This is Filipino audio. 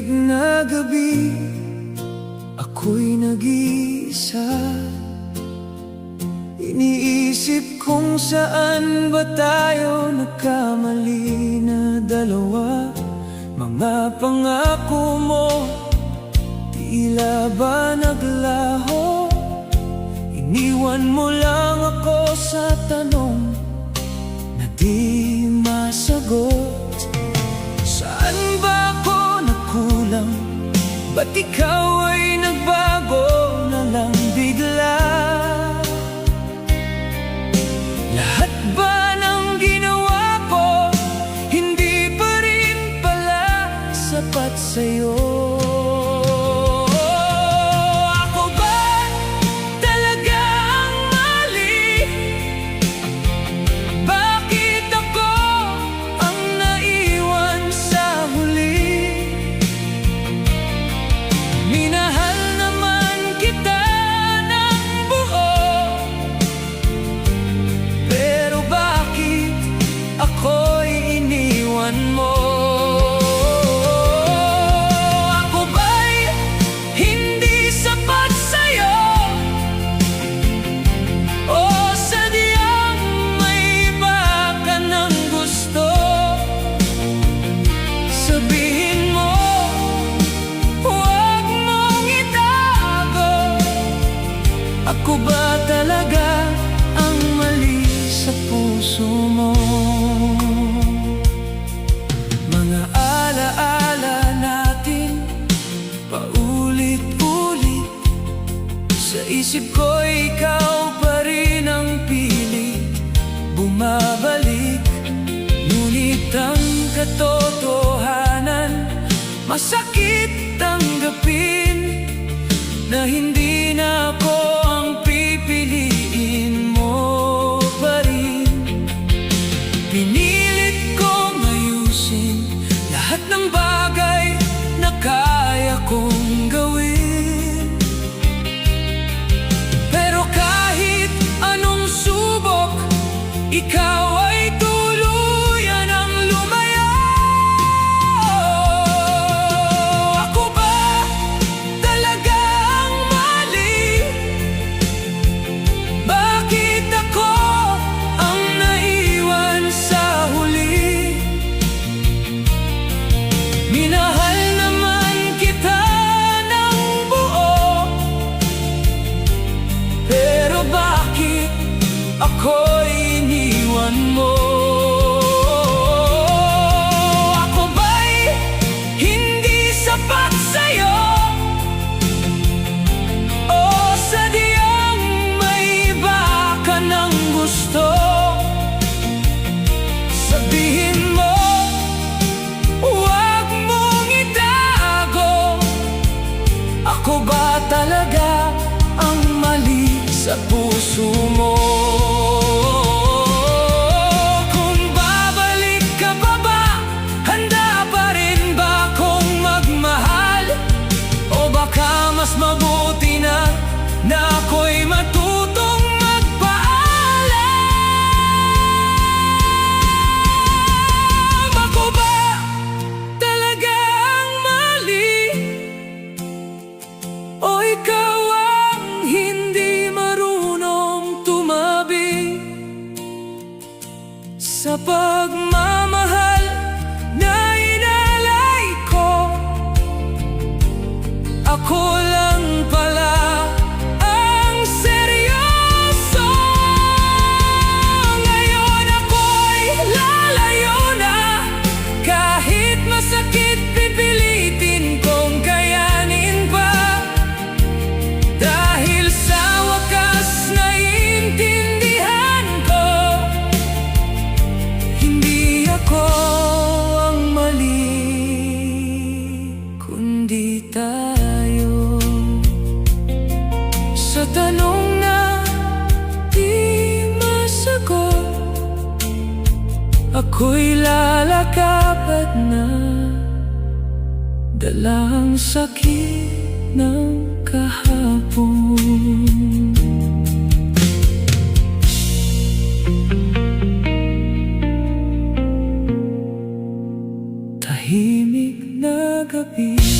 tuwig na gabi, ako'y nag-iisa. Iniisip kung saan ba tayo nagkamali na dalawa. Mga pangako mo, tila ba naglaho? Iniwan mo lang ako sa tanong na di masagot. Saan ba ako nagkulang? Ba't ikaw ay nagbago na lang bigla? Lahat ba ng ginawa ko hindi pa rin pala sapat sa'yo? Ako ba talaga ang mali? Bakit ako ang naiwan sa huli? Minahal naman kita ng buo, pero bakit ako'y iniwan mo? Ako ba'y hindi sapat sa'yo? O sadyang may iba ka ng gusto? Sabihin mo, huwag mong itago. Ako ba talaga ang mali sa puso mo? Mga alaala natin paulit-ulit, sa isip ko ikaw pa rin ang pilit bumabalik. Ngunit ang katotohanan, masakit tanggapin na hindi na ako ang pipiliin mo pa rin. Pinilit kong ayusin lahat ng bagay na kaya kong gawin, pero kahit anong subok, ikaw ay tuluyan ang lumayo. Ako ba talaga ang mali? Bakit ako ang naiwan sa huli? Minahal naman kita ng buo, pero bakit ako'y iniwan mo? Ako ba'y hindi sapat sa'yo? O sadyang may iba ka ng gusto? Sabihin mo, huwag mong itago. Ako ba talaga ang mali sa puso mo? Kung babalik ka pa ba, handa pa rin ba akong magmahal? O baka mas mabuti na ako'y matutong magpaalam? Ako ba talaga ang mali? O ikaw ang hindi marunong tumabi sa pagmamahal na inalay ko? Ako lang pala ang seryoso. Ngayon ako'y lalayo na. Kahit masakit, pipilitin kong kayanin pa. Dahil sa wakas naiintindihan ko, hindi ako ang mali, kundi tayo. Sa tanong na di masagot, ako'y lalakad na, dala ang sakit ng kahapon. Tahimik na gabi.